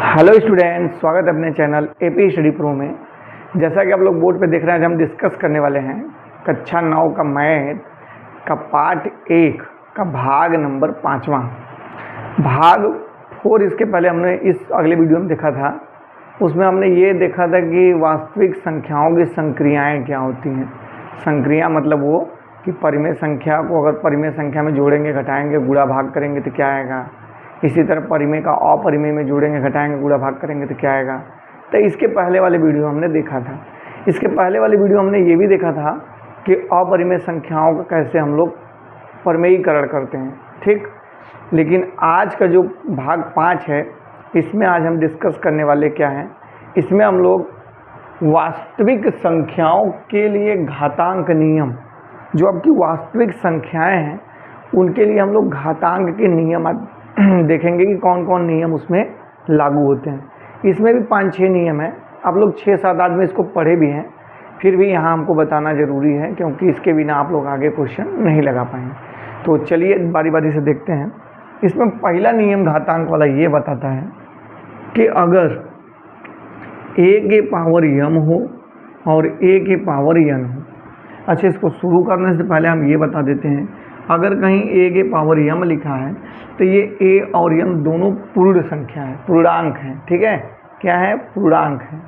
Hello students, स्वागत है अपने चैनल एपी स्टडी प्रो में। जैसा कि आप लोग बोर्ड पे देख रहे हैं, आज हम डिस्कस करने वाले हैं कक्षा 9 का मैथ का पार्ट 1 का भाग नंबर 5वां। भाग 4 इसके पहले हमने इस अगले वीडियो में देखा था। उसमें हमने ये देखा था कि वास्तविक संख्याओं की संक्रियाएँ क्या होती हैं। संक्रिया मतलब वो कि परिमेय संख्या को अगर परिमेय संख्या में जोड़ेंगे, घटाएंगे, गुणा भाग करेंगे तो क्या आएगा। इसी तरह परिमेय का अपरिमेय में जोड़ेंगे, घटाएंगे, गुणा भाग करेंगे तो क्या आएगा। तो इसके पहले वाले वीडियो हमने देखा था। इसके पहले वाले वीडियो हमने ये भी देखा था कि अपरिमेय संख्याओं का कैसे हम लोग परिमेयीकरण करते हैं, ठीक। लेकिन आज का जो भाग 5 है, इसमें आज हम डिस्कस करने वाले क्या हैं। इसमें हम लोग वास्तविक संख्याओं के लिए घातांक नियम, जो आपकी वास्तविक संख्याएँ हैं उनके लिए हम लोग घातांक के नियम देखेंगे कि कौन कौन नियम उसमें लागू होते हैं। इसमें भी 5-6 नियम हैं। आप लोग 6, 7, 8 में इसको पढ़े भी हैं, फिर भी यहाँ हमको बताना ज़रूरी है क्योंकि इसके बिना आप लोग आगे क्वेश्चन नहीं लगा पाएंगे। तो चलिए बारी बारी से देखते हैं। इसमें पहला नियम घातांक वाला ये बताता है कि अगर a के पावर m हो और a के पावर n हो। अच्छा, इसको शुरू करने से पहले हम ये बता देते हैं, अगर कहीं a के पावर m लिखा है तो ये a और m दोनों पूर्ण संख्या है, पूर्णांक हैं, ठीक है। क्या है? पूर्णांक है।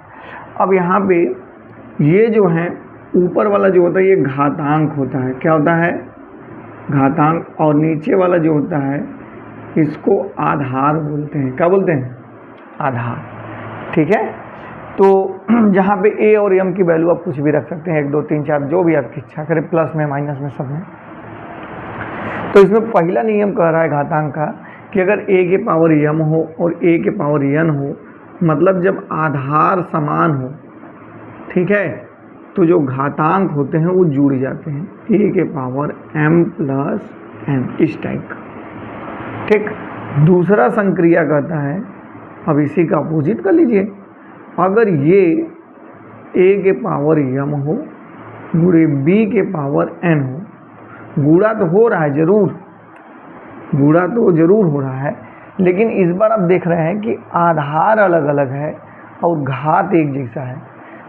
अब यहाँ पे ये जो है ऊपर वाला जो होता है ये घातांक होता है। क्या होता है? घातांक। और नीचे वाला जो होता है इसको आधार बोलते हैं। क्या बोलते हैं? आधार, ठीक है। तो जहाँ पे a और m की वैल्यू आप कुछ भी रख सकते हैं, 1, 2, 3, 4, जो भी आपकी इच्छा करे, प्लस में, माइनस में, सब में। तो इसमें पहला नियम कह रहा है घातांक का कि अगर a के पावर m हो और a के पावर n हो, मतलब जब आधार समान हो, ठीक है, तो जो घातांक होते हैं वो जुड़ जाते हैं। a के पावर m प्लस n, इस टाइप का, ठीक। दूसरा संक्रिया कहता है, अब इसी का अपोजिट कर लीजिए, अगर ये a के पावर m हो गुणे b के पावर n हो, गुणा तो हो रहा है जरूर, गुणा तो जरूर हो रहा है, लेकिन इस बार आप देख रहे हैं कि आधार अलग अलग है और घात एक जैसा है।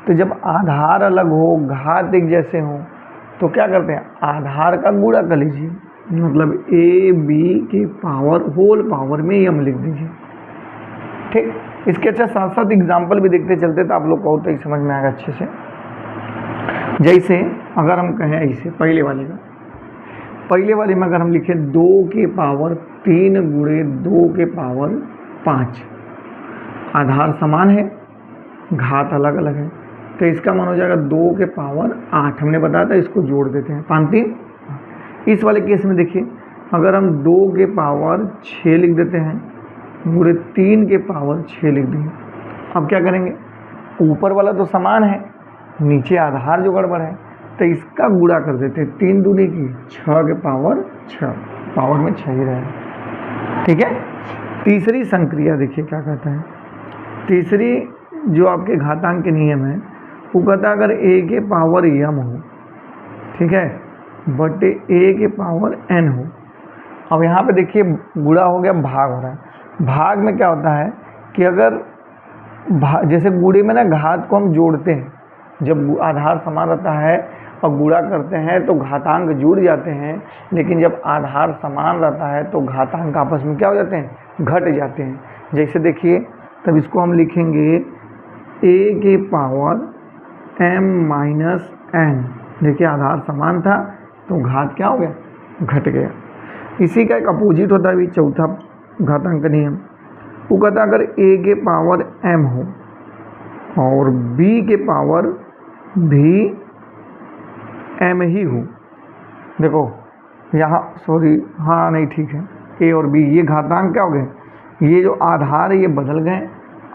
तो जब आधार अलग हो, घात एक जैसे हो, तो क्या करते हैं? आधार का गुणा कर लीजिए, मतलब a b के पावर होल पावर में m लिख दीजिए, ठीक। इसके अच्छा साथ साथ एग्जाम्पल भी देखते चलते तो आप लोग को तो ही समझ में आएगा अच्छे से। जैसे अगर हम कहें ऐसे, पहले वाले में अगर हम लिखें 2 के पावर 3 गुणे 2 के पावर 5, आधार समान है, घात अलग अलग है, तो इसका मान हो जाएगा 2 के पावर 8। हमने बताया था इसको जोड़ देते हैं, 5 3। इस वाले केस में देखिए, अगर हम 2 के पावर 6 लिख देते हैं गुणे 3 के पावर 6 लिख देंगे। अब क्या करेंगे? ऊपर वाला तो समान है, नीचे आधार जो गड़बड़ है, तो इसका गुणा कर देते हैं, 3 दूनी की 6 के पावर 6, पावर में 6 ही रहे, ठीक है। तीसरी संक्रिया देखिए क्या कहता है। तीसरी जो आपके घातांक के नियम है वो कहता है अगर a के पावर m हो, ठीक है, बटे a के पावर n हो। अब यहाँ पे देखिए गुणा हो गया, भाग हो रहा है। भाग में क्या होता है कि अगर जैसे गुणे में ना घात को हम जोड़ते हैं, जब आधार समान रहता है और गुणा करते हैं तो घातांक जुड़ जाते हैं, लेकिन जब आधार समान रहता है तो घातांक आपस में क्या हो जाते हैं? घट जाते हैं। जैसे देखिए, तब इसको हम लिखेंगे a के पावर m माइनस n। देखिए आधार समान था तो घात क्या हो गया? घट गया। इसी का एक अपोजिट होता है चौथा घातांक का नियम। वो कहता है अगर a के पावर m हो और b के पावर भी m ही हो, देखो यहाँ सॉरी, हाँ नहीं ठीक है, a और b ये घातांक क्या हो गए? ये जो आधार है ये बदल गए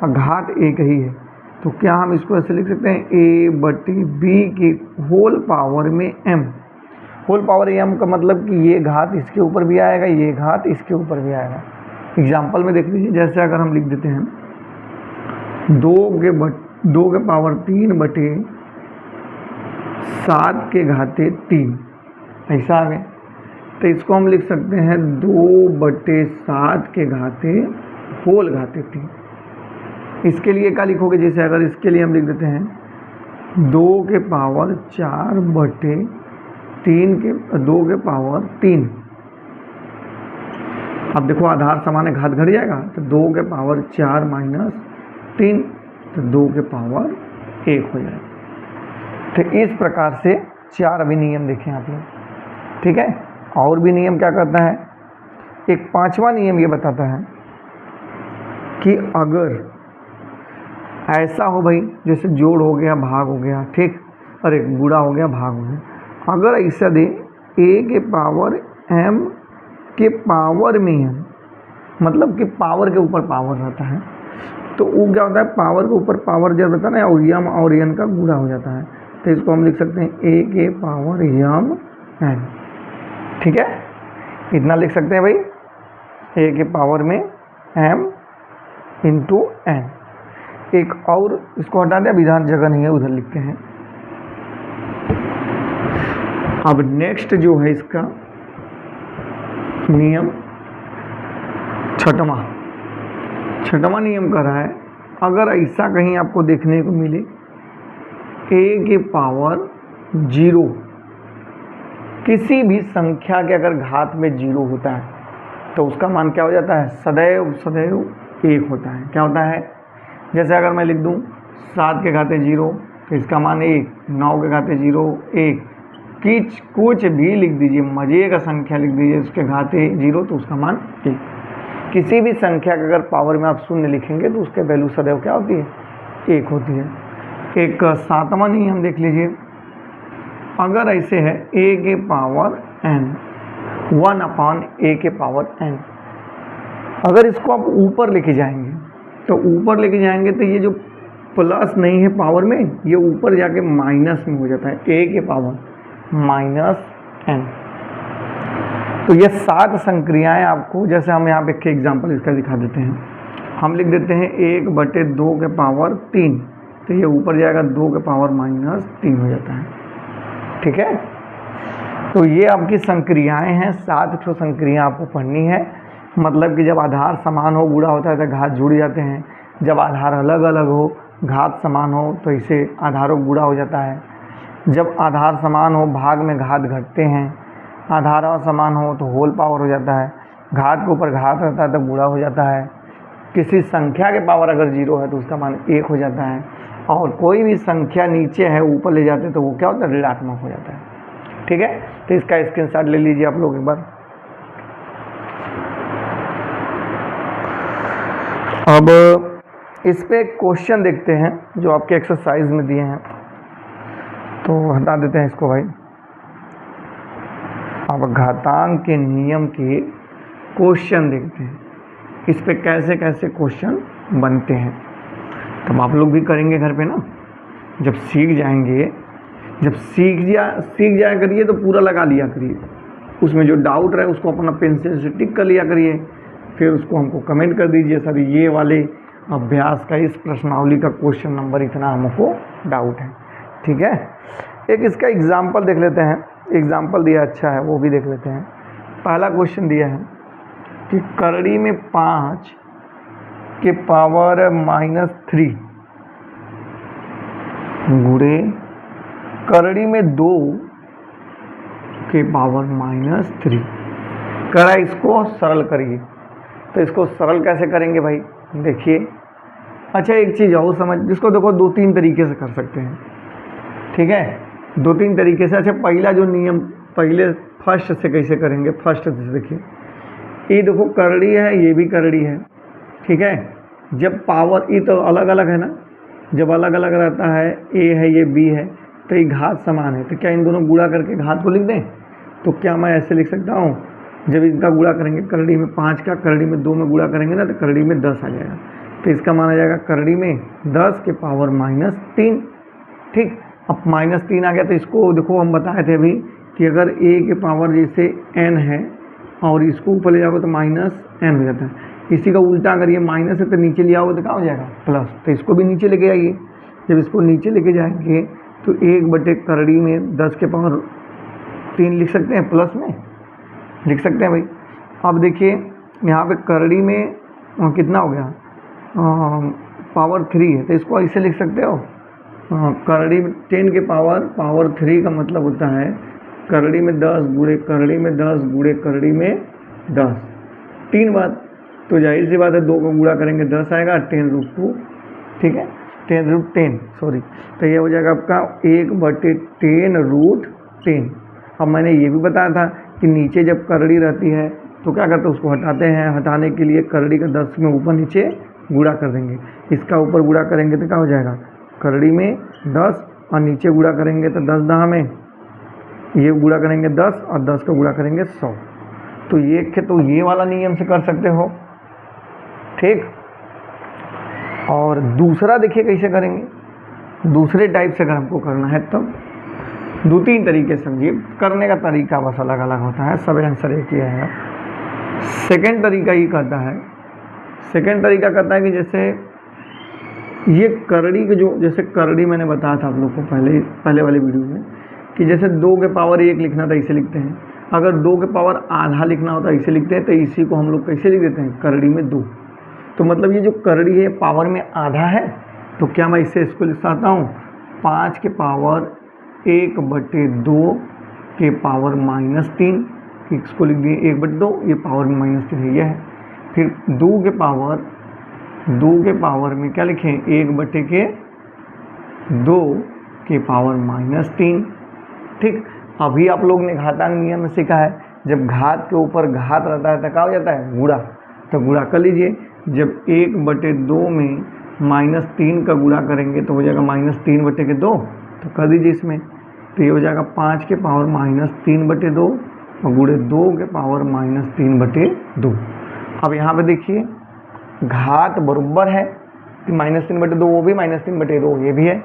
और घात एक ही है, तो क्या हम इसको ऐसे लिख सकते हैं? a बटे b के होल पावर में m। होल पावर m का मतलब कि ये घात इसके ऊपर भी आएगा, ये घात इसके ऊपर भी आएगा। एग्जाम्पल में देख लीजिए, जैसे अगर हम लिख देते हैं 2 के पावर 3 बटे 7 के घाते 3, ऐसा आ गया। तो इसको हम लिख सकते हैं 2 बटे 7 के घाते होल घाते 3। इसके लिए क्या लिखोगे, जैसे अगर इसके लिए हम लिख देते हैं 2 के पावर 4 बटे 2 के पावर 3। अब देखो आधार समान है, घात घट जाएगा, तो 2 के पावर 4 माइनस 3, तो 2 के पावर 1 हो जाएगा। तो इस प्रकार से 4 अभी नियम देखें आप लोग, ठीक है। और भी नियम क्या करता है, एक 5वां नियम ये बताता है कि अगर ऐसा हो भाई, जैसे जोड़ हो गया भाग हो गया, ठीक, अरे गुणा हो गया भाग हो गया, अगर ऐसा दे a के पावर m के पावर में m, मतलब कि पावर के ऊपर पावर रहता है, तो वो क्या होता है, पावर के ऊपर पावर जब रहता है ना, और m और n का गुणा हो जाता है, तो इसको हम लिख सकते हैं a के पावर m n, ठीक है, इतना लिख सकते हैं भाई, a के पावर में m इंटू n। एक और इसको हटा दें, विधान जगह नहीं है, उधर लिखते हैं। अब नेक्स्ट जो है इसका नियम छठवां नियम कर रहा है, अगर ऐसा कहीं आपको देखने को मिले a के पावर 0, किसी भी संख्या के अगर घात में 0 होता है तो उसका मान क्या हो जाता है, सदैव 1 होता है। क्या होता है, जैसे अगर मैं लिख दूं 7 के घाते 0 तो इसका मान 1, 9 के घाते 0 1, कुछ भी लिख दीजिए, मजे का संख्या लिख दीजिए उसके घाते 0 तो उसका मान 1। किसी भी संख्या का अगर पावर में आप शून्य लिखेंगे तो उसके वैल्यू सदैव क्या होती है, 1 होती है। एक 7वां नियम देख लीजिए, अगर ऐसे है a के पावर n 1/a के पावर n, अगर इसको आप ऊपर लेके जाएंगे तो ये जो प्लस नहीं है पावर में, ये ऊपर जाके माइनस में हो जाता है, a के पावर -n। तो ये 7 संक्रियाएं आपको, जैसे हम यहाँ पे एक एग्जांपल इसका दिखा देते हैं, हम लिख देते हैं 1/2 के पावर 3, तो ये ऊपर जाएगा 2 के पावर -3 हो जाता है, ठीक है। तो ये आपकी संक्रियाएं हैं, 7 ठो संक्रिया आपको पढ़नी है। मतलब कि जब आधार समान हो गुणा होता है तो घात जुड़ जाते हैं, जब आधार अलग अलग हो घात समान हो तो इसे आधारों गुणा हो जाता है, जब आधार समान हो भाग में घात घटते हैं, आधार असमान हो तो होल पावर हो जाता है, घात के ऊपर घात रहता है तो गुणा हो जाता है, किसी संख्या के पावर अगर 0 है तो उसका मान 1 हो जाता है, और कोई भी संख्या नीचे है ऊपर ले जाते तो वो क्या होता है, ऋणात्मक हो जाता है, ठीक है। तो इसका स्क्रीनशॉट ले लीजिए आप लोग एक बार। अब इस पे क्वेश्चन देखते हैं जो आपके एक्सरसाइज में दिए हैं, तो हटा देते हैं इसको भाई। अब घातांक के नियम के क्वेश्चन देखते हैं, इस पे कैसे कैसे क्वेश्चन बनते हैं, तब आप लोग भी करेंगे घर पे ना, जब सीख जाएंगे, जब सीख जाया करिए तो पूरा लगा लिया करिए, उसमें जो डाउट रहे उसको अपना पेंसिल से टिक कर लिया करिए, फिर उसको हमको कमेंट कर दीजिए, सर ये वाले अभ्यास का इस प्रश्नावली का क्वेश्चन नंबर इतना हमको डाउट है, ठीक है। एक इसका एग्जाम्पल देख लेते हैं, एग्जाम्पल दिया अच्छा है वो भी देख लेते हैं। पहला क्वेश्चन दिया है कि करड़ी में 5 के पावर -3 गुणे करड़ी में 2 के पावर -3, करा इसको सरल करिए। तो इसको सरल कैसे करेंगे भाई, देखिए। अच्छा एक चीज़ और समझ, जिसको देखो 2-3 तरीके से कर सकते हैं, ठीक है, 2-3 तरीके से। अच्छा पहला जो नियम, पहले फर्स्ट से कैसे करेंगे, फर्स्ट से देखिए, ये देखो करड़ी है, ये भी करड़ी है, ठीक है। जब पावर, ये तो अलग अलग है ना, जब अलग अलग रहता है, ए है ये बी है, तो ये घात समान है, तो क्या इन दोनों गुणा करके घात को लिख दें, तो क्या मैं ऐसे लिख सकता हूँ, जब इनका गुणा करेंगे करड़ी में 5 का करड़ी में 2 में गुणा करेंगे ना, तो करड़ी में 10 आ जाएगा, तो इसका मान आ जाएगा करड़ी में 10 के पावर -3, ठीक। अब -3 आ गया, तो इसको देखो हम बताए थे अभी कि अगर a के पावर जैसे n है और इसको ऊपर ले जाओगे तो -n हो जाता है, इसी का उल्टा अगर ये माइनस है तो नीचे ले आओगे तो क्या हो जाएगा, प्लस, तो इसको भी नीचे लेके आइए। जब इसको नीचे लेके जाएंगे तो 1/करड़ी में 10 के पावर 3 लिख सकते हैं, प्लस में लिख सकते हैं भाई। अब देखिए यहाँ पे करड़ी में कितना हो गया, पावर 3 है, तो इसको ऐसे लिख सकते हो, करड़ी में 10 के पावर 3 का मतलब होता है करड़ी में 10 गुणे करड़ी में 10 गुणे करड़ी में 10 3 बार। तो जाहिर सी बात है 2 को गुणा करेंगे 10 आएगा, 10√2, ठीक है, 10√10 सॉरी। तो ये हो जाएगा आपका 1/10√10। अब मैंने ये भी बताया था कि नीचे जब करड़ी रहती है तो क्या करते हैं, उसको हटाते हैं। हटाने के लिए करड़ी का 10 में ऊपर नीचे गुणा कर देंगे। इसका ऊपर गुणा करेंगे तो क्या हो जाएगा, करड़ी में 10 और नीचे गुणा करेंगे तो 10 10 में, ये गुणा करेंगे 10 और 10 का गुणा करेंगे 100। तो ये वाला नियम से कर सकते हो, ठीक। और दूसरा देखिए कैसे करेंगे, दूसरे टाइप से अगर हमको करना है तब 2-3 तरीके समझिए, करने का तरीका बस अलग अलग होता है, सब आंसर एक ही आएगा। सेकंड तरीका ये कहता है, सेकंड तरीका कहता है कि जैसे ये करड़ी के जो, जैसे करड़ी मैंने बताया था आप लोग को पहले वाले वीडियो में कि जैसे 2 के पावर 1 लिखना था इसे लिखते हैं, अगर 2 के पावर आधा लिखना होता इसे लिखते हैं, तो इसी को हम लोग कैसे लिख देते हैं, करड़ी में 2। तो मतलब ये जो करड़ी है पावर में आधा है, तो क्या मैं इसको लिख सकता हूँ 5 के पावर 1/2 के पावर -3, इसको लिख दिए 1/2, ये पावर में -3 है, यह है। फिर 2 के पावर में क्या लिखें, 1/2 के पावर -3, ठीक। अभी आप लोग ने घातांक नियम में सीखा है, जब घात के ऊपर घात रहता है तो क्या हो जाता है, गुणा। तो गुणा कर लीजिए, जब 1/2 में -3 का गुणा करेंगे तो हो जाएगा -3/2, तो कर दीजिए इसमें, तो ये हो जाएगा 5 के पावर -3/2 और गुणे 2 के पावर -3/2। अब यहाँ पे देखिए घात बराबर है कि -3/2, वो भी -3/2 ये भी है,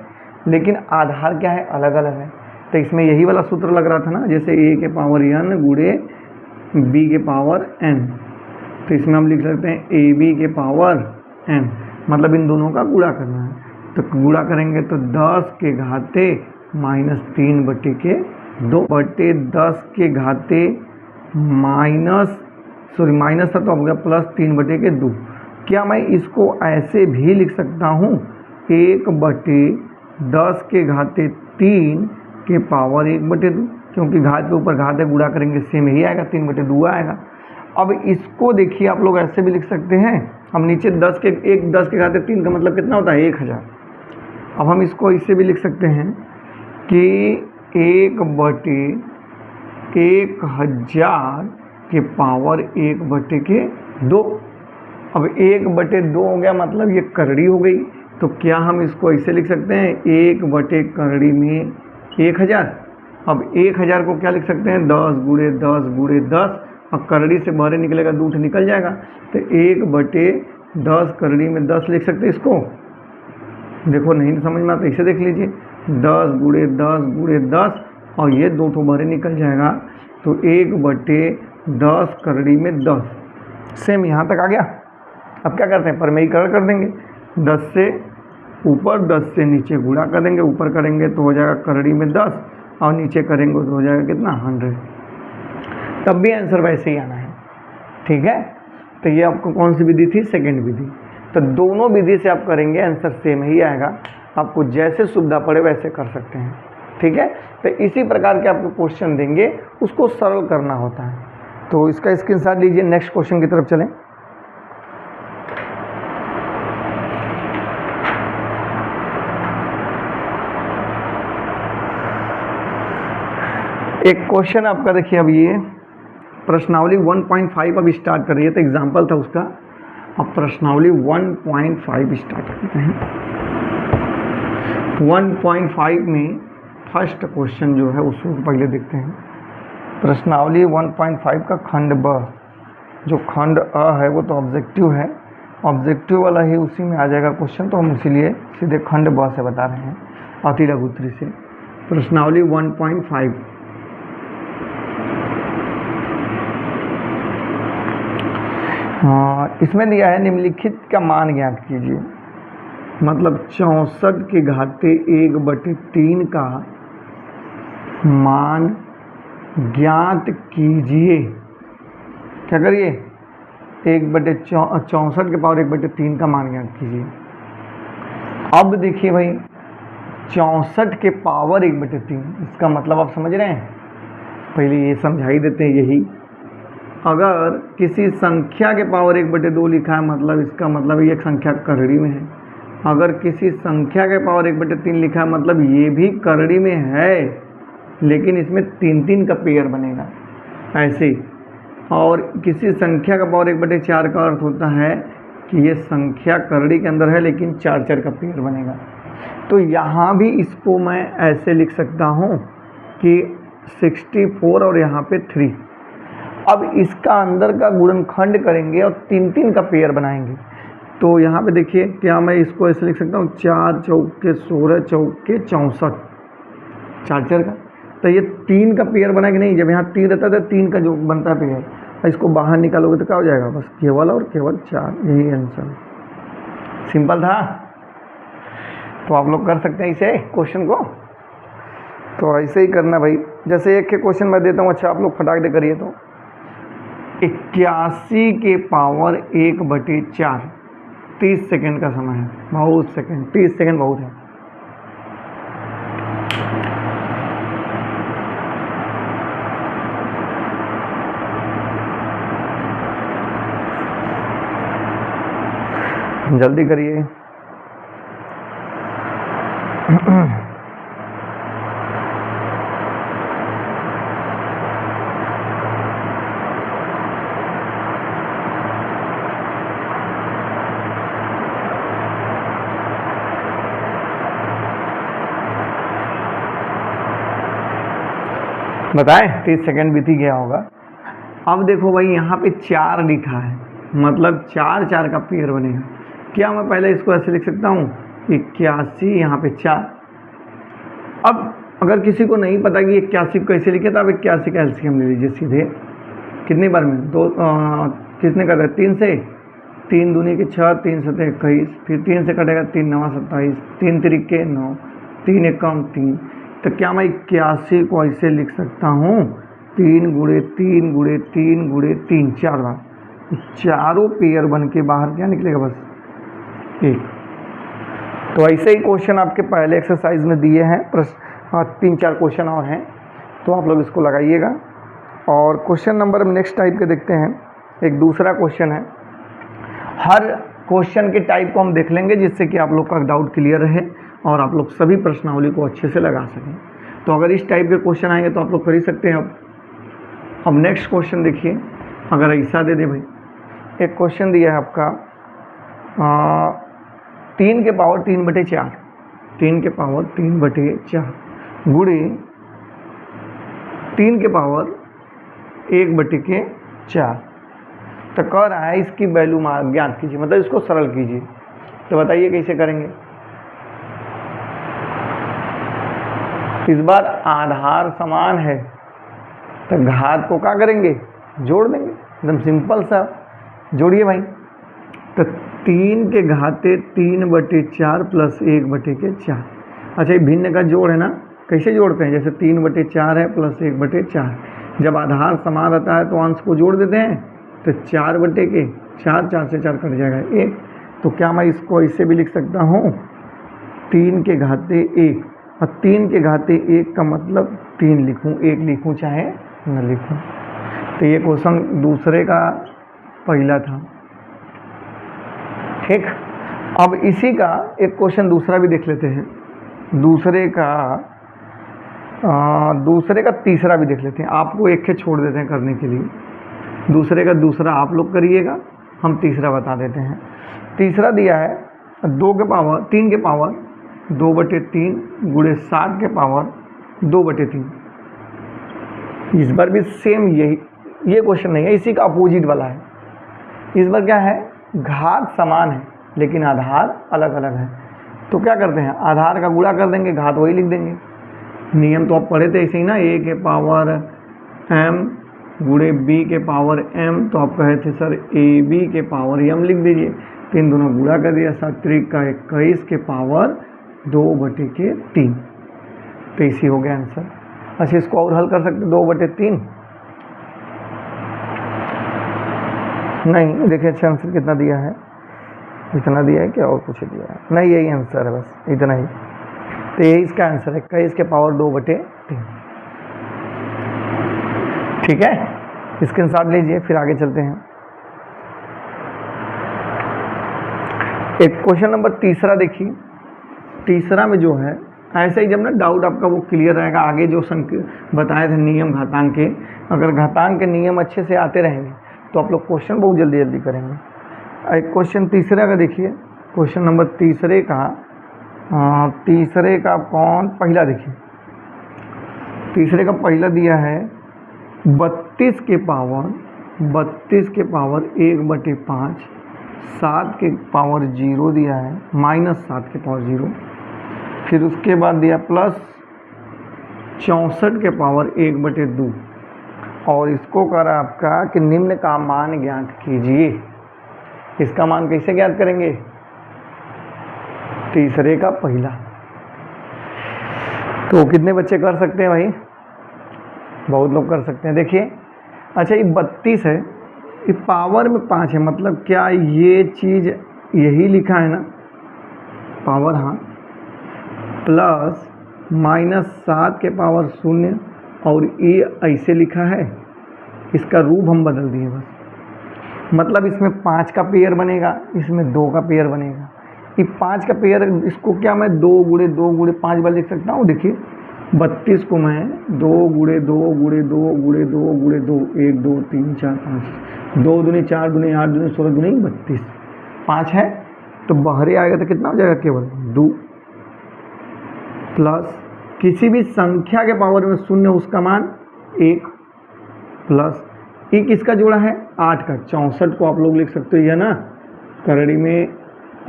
लेकिन आधार क्या है, अलग अलग है। तो इसमें यही वाला सूत्र लग रहा था ना, जैसे a के पावर n गुणे b के पावर n, तो इसमें हम लिख सकते हैं ab के पावर n, मतलब इन दोनों का गुणा करना है। तो गुणा करेंगे तो 10 के घाते -3/2 के घाते माइनस था तो हो गया +3/2। क्या मैं इसको ऐसे भी लिख सकता हूँ 1/10 के घाते 3 के पावर 1/2, क्योंकि घात के ऊपर घात है, गुणा करेंगे सेम ही आएगा, 3/2 आएगा। अब इसको देखिए आप लोग ऐसे भी लिख सकते हैं, हम नीचे 10 के घाते 3 का मतलब कितना होता है, 1000। अब हम इसको इससे भी लिख सकते हैं कि 1/1000 के पावर 1/2। अब 1/2 हो गया, मतलब ये करड़ी हो गई। तो क्या हम इसको ऐसे लिख सकते हैं 1/करड़ी में 1000। अब 1000 को क्या लिख सकते हैं, 10 गुणे 10 गुणे 10, और करड़ी से बाहर निकलेगा, दूठ निकल जाएगा, तो 1/10 करड़ी में 10 लिख सकते हैं इसको। देखो नहीं समझ में आता, इसे देख लीजिए, 10 गुणे 10 गुणे 10, और ये दो ठो बाहर निकल जाएगा, तो 1/10 करड़ी में 10। सेम यहाँ तक आ गया। अब क्या करते हैं, परमेयीकरण कर देंगे, 10 से ऊपर 10 से नीचे गुणा कर देंगे, ऊपर करेंगे तो हो जाएगा करड़ी में 10 और नीचे करेंगे तो हो जाएगा कितना 100। तब भी आंसर वैसे ही आना है, ठीक है। तो ये आपको कौन सी विधि थी, सेकंड विधि। तो दोनों विधि से आप करेंगे आंसर सेम ही आएगा, आपको जैसे सुविधा पड़े वैसे कर सकते हैं, ठीक है। तो इसी प्रकार के आपको क्वेश्चन देंगे, उसको सरल करना होता है। तो इसका स्क्रीनशॉट लीजिए, नेक्स्ट क्वेश्चन की तरफ चलें। एक क्वेश्चन आपका देखिए, अब ये प्रश्नावली 1.5 अब स्टार्ट कर रही है, तो एग्जाम्पल था उसका। अब प्रश्नावली 1.5 स्टार्ट करते हैं। 1.5 में फर्स्ट क्वेश्चन जो है उसको पहले देखते हैं। प्रश्नावली 1.5 का खंड ब, जो खंड अ है वो तो ऑब्जेक्टिव है, ऑब्जेक्टिव वाला ही उसी में आ जाएगा क्वेश्चन, तो हम इसीलिए सीधे खंड ब से बता रहे हैं, अति लघु उत्तरी से। प्रश्नावली 1.5, इसमें दिया है निम्नलिखित का मान ज्ञात कीजिए। मतलब 64 के घाते 1/3 का मान ज्ञात कीजिए। क्या करिए, 64 के पावर 1/3 का मान ज्ञात कीजिए। अब देखिए भाई 64 के पावर 1/3, इसका मतलब आप समझ रहे हैं। पहले ये समझा ही देते हैं यही। अगर किसी संख्या के पावर 1/2 लिखा है, मतलब इसका मतलब ये एक संख्या करड़ी में है। अगर किसी संख्या के पावर 1/3 लिखा है, मतलब ये भी करड़ी में है, लेकिन इसमें 3-3 का पेयर बनेगा ऐसे। और किसी संख्या का पावर 1/4 का अर्थ होता है कि ये संख्या करड़ी के अंदर है, लेकिन 4-4 का पेयर बनेगा। तो यहाँ भी इसको मैं ऐसे लिख सकता हूँ कि 64 और यहाँ पे 3। अब इसका अंदर का गुणनखंड करेंगे और 3-3 का पेयर बनाएंगे। तो यहाँ पे देखिए, क्या मैं इसको ऐसे लिख सकता हूँ, 4 चौके 16 चौके 64, 4-4 का। तो ये 3 का पेयर बना कि नहीं, जब यहाँ 3 रहता है तो 3 का जो बनता है पेयर, इसको बाहर निकालोगे तो क्या हो जाएगा, बस केवल और केवल 4। यही आंसर, सिंपल था। तो आप लोग कर सकते हैं इसे क्वेश्चन को। तो ऐसे ही करना भाई। जैसे एक के क्वेश्चन मैं देता हूँ, अच्छा आप लोग फटाक दे करिए। तो 81 के पावर 1/4, 30 सेकेंड का समय है। बहुत सेकेंड, 30 सेकेंड बहुत है। जल्दी करिए। बताएं, 30 सेकेंड बीत ही गया होगा। अब देखो भाई, यहाँ पे 4 लिखा है, मतलब 4-4 का पेयर बनेगा। क्या मैं पहले इसको ऐसे लिख सकता हूँ, 81 यहाँ पे 4। अब अगर किसी को नहीं पता कि 81 को कैसे लिखे, तो आप 81 का एलसीएम ले लीजिए सीधे। कितनी बार में, किसने कटा, 3 से, 3 दूनी के 6, 3 7 21, फिर 3 से कटेगा 3 9 27, 3 3 9, 3 1 3। तो क्या मैं 81 को ऐसे लिख सकता हूँ, 3 × 3 × 3 × 3, 4 बार। चारों पेयर बन के बाहर क्या निकलेगा, बस 1। तो ऐसे ही क्वेश्चन आपके पहले एक्सरसाइज में दिए हैं, 3-4 क्वेश्चन और हैं, तो आप लोग इसको लगाइएगा। और क्वेश्चन नंबर नेक्स्ट टाइप के देखते हैं। एक दूसरा क्वेश्चन है, हर क्वेश्चन के टाइप को हम देख लेंगे, जिससे कि आप लोग का डाउट क्लियर रहे और आप लोग सभी प्रश्नावली को अच्छे से लगा सकें। तो अगर इस टाइप के क्वेश्चन आएंगे तो आप लोग कर ही सकते हैं। अब नेक्स्ट क्वेश्चन देखिए, अगर ऐसा दे दे भाई, एक क्वेश्चन दिया है आपका 3 के पावर 3/4, 3 के पावर 3/4 गुणे 3 के पावर 1/4। तो कह रहा है इसकी वैल्यू ज्ञात कीजिए, मतलब इसको सरल कीजिए। तो बताइए कैसे करेंगे। इस बार आधार समान है, तो घात को क्या करेंगे, जोड़ देंगे, एकदम सिंपल सा। जोड़िए भाई। तो 3 के घाते 3/4 प्लस 1/4। अच्छा, ये भिन्न का जोड़ है ना, कैसे जोड़ते हैं, जैसे 3/4 है प्लस 1/4। जब आधार समान रहता है तो अंश को जोड़ देते हैं, तो 4/4, 4 से 4 कट जाएगा 1। तो क्या मैं इसको ऐसे भी लिख सकता हूँ, 3 के घाते 1, और 3 के घाते 1 का मतलब 3 लिखूँ, 1 लिखूँ चाहे न लिखूँ। तो ये क्वेश्चन दूसरे का पहला था, ठीक। अब इसी का एक क्वेश्चन दूसरा भी देख लेते हैं, दूसरे का तीसरा भी देख लेते हैं। आपको एक के छोड़ देते हैं करने के लिए, दूसरे का दूसरा आप लोग करिएगा, हम तीसरा बता देते हैं। तीसरा दिया है 3 के पावर 2/3 गुणे 7 के पावर 2/3। इस बार भी सेम ये क्वेश्चन नहीं है, इसी का अपोजिट वाला है। इस बार क्या है, घात समान है लेकिन आधार अलग अलग है। तो क्या करते हैं, आधार का गुणा कर देंगे, घात वही लिख देंगे। नियम तो आप पढ़े थे ऐसे ही ना, a के पावर m गुणे b के पावर m। तो आप कहे थे सर ab के पावर m लिख दीजिए। 3 दोनों गुणा कर दिया, 7 3 का 21 के पावर 2/3। तो इसी हो गया आंसर। अच्छा, इसको और हल कर सकते 2/3 नहीं, देखिए अच्छा आंसर कितना दिया है, इतना दिया है क्या और कुछ दिया है? नहीं, यही आंसर है, बस इतना ही। तो यही इसका आंसर है, 21 के पावर 2/3। ठीक है, स्क्रीनशॉट लीजिए, फिर आगे चलते हैं। एक क्वेश्चन नंबर तीसरा देखिए। तीसरा में जो है ऐसे ही जब ना डाउट आपका वो क्लियर रहेगा, आगे जो बताए थे नियम घातांक के, अगर घातांक के नियम अच्छे से आते रहेंगे तो आप लोग क्वेश्चन बहुत जल्दी जल्दी करेंगे। एक क्वेश्चन तीसरे का देखिए, क्वेश्चन नंबर तीसरे का कौन पहला देखिए। तीसरे का पहला दिया है 32 के पावर 1/5, 7 के पावर 0 दिया है, -7 के पावर 0, फिर उसके बाद दिया प्लस 64 के पावर 1/2, और इसको करा आपका कि निम्न का मान ज्ञात कीजिए। इसका मान कैसे ज्ञात करेंगे? तीसरे का पहला। तो कितने बच्चे कर सकते हैं भाई? बहुत लोग कर सकते हैं। देखिए, अच्छा ये 32 है, ये पावर में 5 है, मतलब क्या ये चीज़ यही लिखा है ना, पावर, हाँ, प्लस -7 के पावर 0, और ये ऐसे लिखा है, इसका रूप हम बदल दिए बस। मतलब इसमें 5 का पेयर बनेगा, इसमें 2 का पेयर बनेगा। ये 5 का पेयर, इसको क्या मैं 2 × 2 × 5 बार लिख सकता हूँ। देखिए 32 को मैं 2 × 2 × 2 × 2 × 2, 1 2 3 4 5, 2 दूनी 4 दूनी 8 दूनी 16 दूनी 32, 5 है तो बाहरी आएगा तो कितना हो जाएगा? केवल 2, प्लस किसी भी संख्या के पावर में 0 उसका मान 1, प्लस ये किसका जोड़ा है? 8 का। 64 को आप लोग लिख सकते हो, ये ना करड़ी में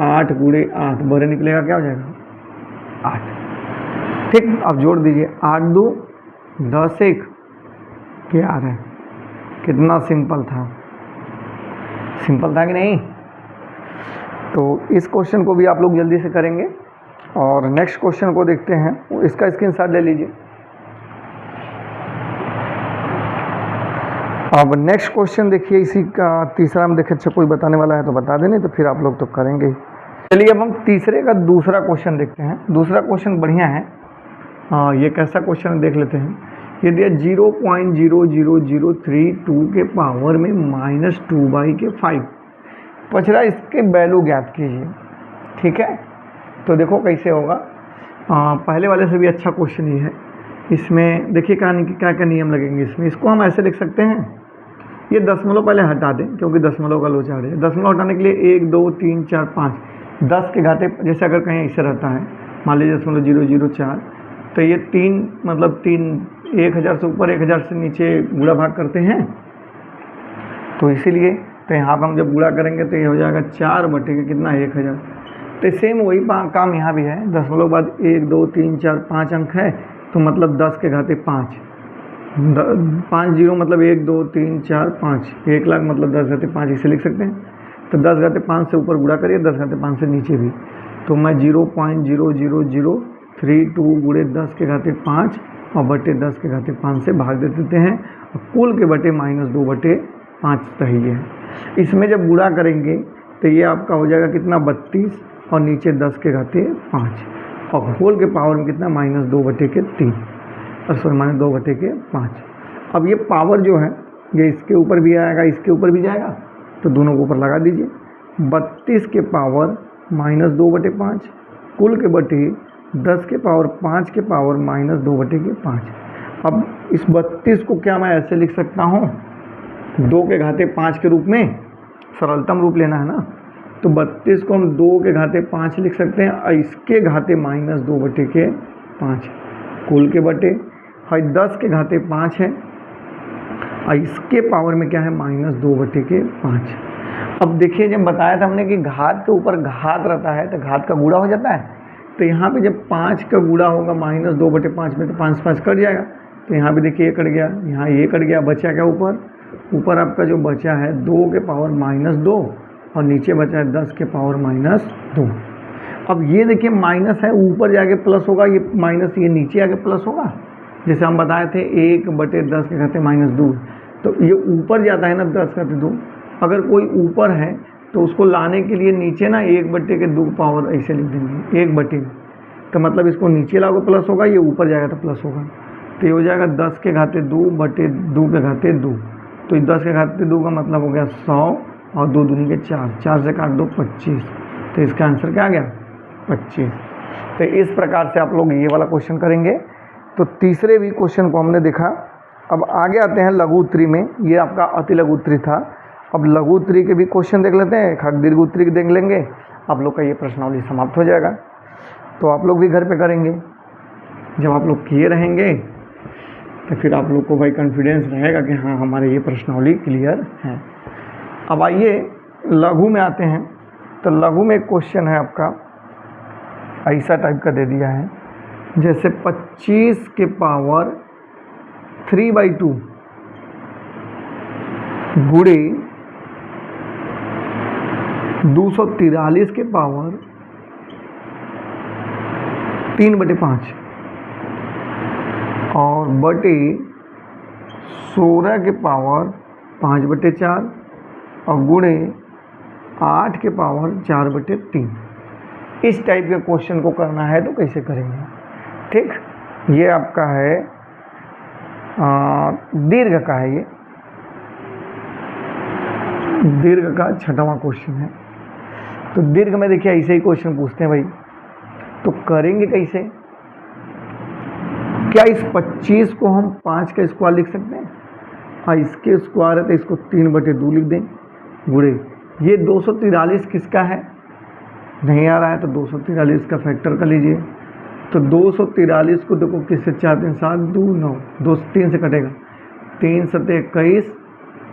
8 × 8 बड़े निकलेगा, क्या हो जाएगा? 8। ठीक, अब जोड़ दीजिए, 8 2 10 1 11 है। कितना सिंपल था, सिंपल था कि नहीं? तो इस क्वेश्चन को भी आप लोग जल्दी से करेंगे। और नेक्स्ट क्वेश्चन को देखते हैं, इसका स्क्रीनशॉट ले लीजिए। अब नेक्स्ट क्वेश्चन देखिए, इसी का तीसरा में देखे, अच्छा कोई बताने वाला है तो बता दें, नहीं तो फिर आप लोग तो करेंगे ही। चलिए अब हम तीसरे का दूसरा क्वेश्चन देखते हैं। दूसरा क्वेश्चन बढ़िया है। ये कैसा क्वेश्चन देख लेते हैं। ये दिया 0.00032 के पावर में -2/5, पचरा इसके वैल्यू ज्ञात कीजिए। ठीक है, तो देखो कैसे होगा। पहले वाले से भी अच्छा क्वेश्चन ही है। इसमें देखिए क्या क्या नियम लगेंगे इसमें। इसको हम ऐसे लिख सकते हैं, ये दशमलव पहले हटा दें क्योंकि दशमलव का लोचा है। दशमलव हटाने के लिए 1 2 3 4 5, 10 के घाते, जैसे अगर कहीं ऐसे रहता है, मान लीजिए 0.004, तो ये 3 मतलब 1000 से ऊपर 1000 से नीचे गुणा भाग करते हैं, तो इसीलिए तो यहाँ पर हम जब गुणा करेंगे तो ये हो जाएगा 4 बटे कितना 1000। तो सेम वही काम यहाँ भी है। दशमलव बाद 1 2 3 4 5 अंक है, तो मतलब 10 के घाते 5, 5 0 मतलब 1 2 3 4 5, 1 लाख मतलब 10 घाते 5, इसे लिख सकते हैं। तो 10 घाते 5 से ऊपर गुणा करिए, 10 घाते 5 से नीचे भी, तो मैं 0.00032 × 10 के घाते 5 और बटे 10 के घाते 5 से भाग दे देते हैं, और कुल के बटे -2/5 सही है। इसमें जब गुणा करेंगे तो ये आपका हो जाएगा कितना 32, और नीचे 10 के घाते 5, और होल के पावर में कितना -2/3, और सॉरी -2/5। अब ये पावर जो है ये इसके ऊपर भी आएगा, इसके ऊपर भी जाएगा, तो दोनों को ऊपर लगा दीजिए। 32 के पावर -2/5, कुल के बटे 10 के पावर 5 के पावर -2/5। अब इस 32 को क्या मैं ऐसे लिख सकता हूँ, 2 के घाते 5 के रूप में, सरलतम रूप लेना है ना, तो 32 को हम 2 के घाते 5 लिख सकते हैं, और इसके घाते -2/5, कुल के बटे, और 10 के घाते 5 है, और इसके पावर में क्या है -2/5। अब देखिए जब बताया था हमने कि घात के ऊपर घात रहता है तो घात का गुणा हो जाता है, तो यहाँ पे जब 5 का गुणा होगा -2/5 में तो 5 5 कट जाएगा, तो यहाँ पे देखिए ये कट गया, यहाँ ये कट गया, बचा क्या ऊपर आपका जो बचा है 2 के पावर -2, और नीचे बचा है 10 के पावर -2। अब ये देखिए माइनस है, ऊपर जाके प्लस होगा, ये माइनस ये नीचे आके प्लस होगा, जैसे हम बताए थे 1/10 के घाते -2, तो ये ऊपर जाता है ना 10 घाते 2। अगर कोई ऊपर है तो उसको लाने के लिए नीचे ना 1/2 पावर ऐसे लिख देंगे, 1/, तो मतलब इसको नीचे लाओगे प्लस होगा, ये ऊपर जाएगा तो प्लस होगा। तो ये हो जाएगा 10 के घाते 2/2 के घाते 2। तो 10 के घाते 2 का मतलब हो गया 100 और 2 दूनी के 4, 4 से काट दो 25। तो इसका आंसर क्या आ गया 25। तो इस प्रकार से आप लोग ये वाला क्वेश्चन करेंगे। तो तीसरे भी क्वेश्चन को हमने देखा। अब आगे आते हैं लघु उत्तरी में। ये आपका अति लघु उत्तरी था। अब लघु उत्तरी के भी क्वेश्चन देख लेते हैं, एक दीर्घ उत्तरी देख लेंगे, आप लोग का ये प्रश्नावली समाप्त हो जाएगा। तो आप लोग भी घर पे करेंगे। जब आप लोग किए रहेंगे तो फिर आप लोग को भाई कॉन्फिडेंस रहेगा कि हाँ हमारे ये प्रश्नावली क्लियर है। अब आइए लघु में आते हैं। तो लघु में एक क्वेश्चन है आपका ऐसा टाइप का दे दिया है, जैसे 25 के पावर 3/2 गुणे 243 के पावर 3/5 और बटे 16 के पावर 5/4 और गुणे 8 के पावर 4/3। इस टाइप के क्वेश्चन को करना है तो कैसे करेंगे? ठीक, ये आपका है दीर्घ का है। ये दीर्घ का 6वां क्वेश्चन है। तो दीर्घ में देखिए ऐसे ही क्वेश्चन पूछते हैं भाई। तो करेंगे कैसे? क्या इस 25 को हम 5 का स्क्वायर लिख सकते हैं? हाँ, इसके स्क्वायर है तो इसको 3/2 लिख दें गुणे ये 243 किसका है? नहीं आ रहा है तो 243 का फैक्टर कर लीजिए। तो 243 को देखो किससे 4 3 7 2 9, 2 3 से कटेगा, 3 7 21,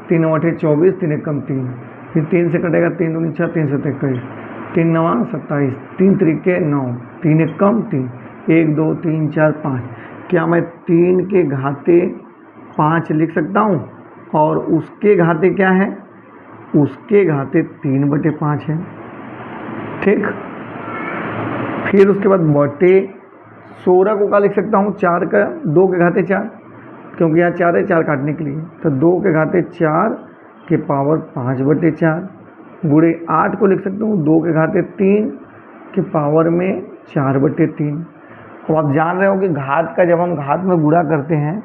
3 8 24, 3 1 3, फिर 3 से कटेगा, 3 2 6, 3 7 21, 3 9 27, 3 3 9, 3 1 3, 1 2 3 4 5। क्या मैं 3 के घाते 5 लिख सकता हूँ? और उसके घाते क्या है? उसके घाते 3/5 है। ठीक, फिर उसके बाद बटे 16 को क्या लिख सकता हूँ? 4 का 2 के घाते 4, क्योंकि यहाँ 4 है, 4 काटने के लिए। तो 2 के घाते 4 के पावर 5/4 गुणे 8 को लिख सकता हूँ 2 के घाते 3 के पावर में 4/3। अब आप जान रहे हो कि घात का जब हम घात में गुणा करते हैं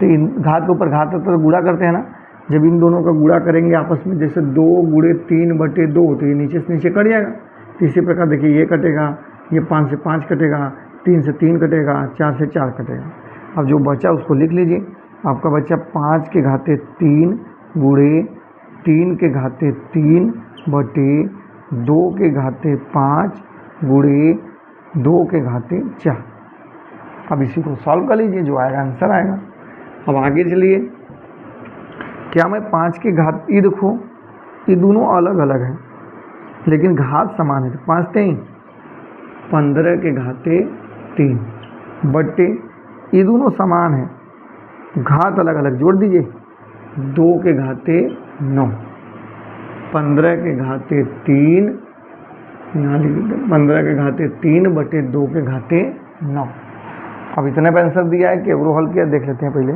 तो इन घात के ऊपर घात तो गुणा करते हैं ना, जब इन दोनों का गुणा करेंगे आपस में, जैसे 2 गुणे 3/2, तो ये नीचे से नीचे कट जाएगा। तो इसी प्रकार देखिए ये कटेगा, ये 5 से 5 कटेगा, 3 से 3 कटेगा, 4 से 4 कटेगा। अब जो बचा उसको लिख लीजिए। आपका बचा 5 के घाते 3 गुणे 3 के घाते 3 बटे 2 के घाते 5 गुणे 2 के घाते 4। अब इसी को सॉल्व कर लीजिए, जो आएगा आंसर आएगा। अब आगे चलिए, क्या मैं 5 के घात, ये देखो ये दोनों अलग अलग हैं लेकिन घात समान है। तो 5 3 15 के घाते 3 बटे, ये दोनों समान है, घात अलग अलग, जोड़ दीजिए 2 के घाते 9, 15 के घाते 3, यहाँ लिख दीजिए 15 के घाते 3 बटे 2 के घाते 9। अब इतने पे आंसर दिया है कि और हल किया देख लेते हैं पहले।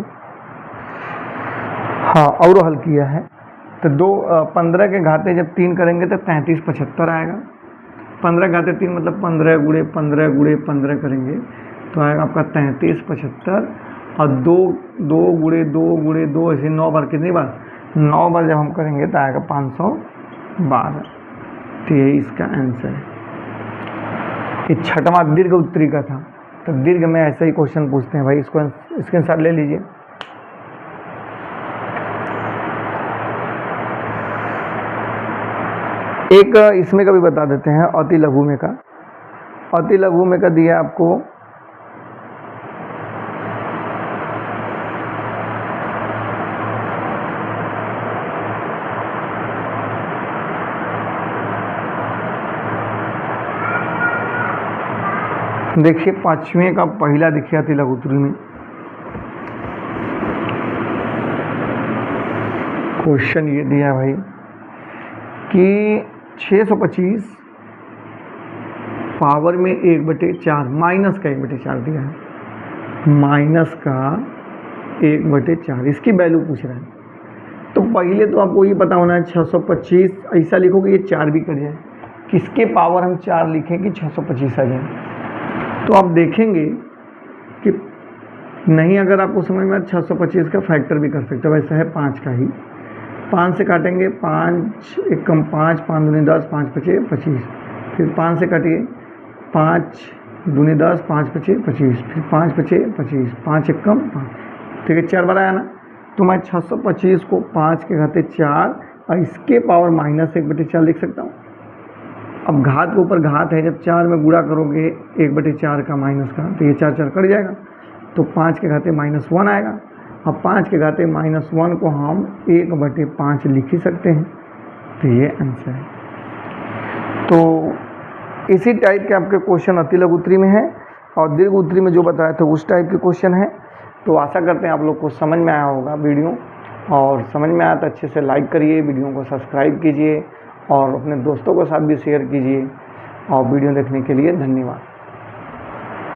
हाँ, और हल किया है। तो 15 के घाते जब 3 करेंगे तो 33 75 आएगा। 15 के घाते 3 मतलब 15 गुणे 15 गुणे 15 करेंगे तो आएगा आपका 33 75। और 2 गुणे 2 गुणे 2 ऐसे 9 बार, कितनी बार? 9 बार जब हम करेंगे तो आएगा 512। तो यही इसका आंसर है। ये 6वां दीर्घ उत्तरी का था। तो दीर्घ में ऐसे ही क्वेश्चन पूछते हैं भाई। इसको स्क्रीनशॉट ले लीजिए। एक इसमें का भी बता देते हैं, अति लघु में का। अति लघु में का दिया आपको देखिए 5वें का पहला देखिए अति लघु उत्तरी में क्वेश्चन ये दिया भाई कि 625 पावर में 1/4 माइनस का 1/4 दिया है, माइनस का 1/4 इसकी वैल्यू पूछ रहा है। तो पहले तो आपको ये पता होना है 625 ऐसा लिखोगे ये 4 भी कट जाए, किसके पावर हम 4 लिखें कि 625 आ जाए। तो आप देखेंगे कि नहीं, अगर आपको समझ में 625 का फैक्टर भी कर सकते हो, वैसा है 5 का ही। 5 से काटेंगे, 5 एक कम 5, 5 दूनी 10, 5 पचे 25, फिर 5 से काटिए, 5 दूनी 10, 5 पचे 25, फिर 5 पचे 25, 5 एक कम 5, ठीक है 4 बार आया ना। तो मैं 625 को 5 के घाते 4 और इसके पावर -1/4 लिख सकता हूँ। अब घात के ऊपर घात है, जब 4 में गुणा करोगे 1/4 का माइनस का, तो ये 4 4 कट जाएगा, तो 5 के घाते -1 आएगा। अब 5 के घाते -1 को हम 1/5 लिख ही सकते हैं, तो ये आंसर है। तो इसी टाइप के आपके क्वेश्चन अति लघु उत्तरी में है और दीर्घ उत्तरी में जो बताया था उस टाइप के क्वेश्चन है। तो आशा करते हैं आप लोग को समझ में आया होगा वीडियो, और समझ में आया तो अच्छे से लाइक करिए, वीडियो को सब्सक्राइब कीजिए और अपने दोस्तों के साथ भी शेयर कीजिए। और वीडियो देखने के लिए धन्यवाद।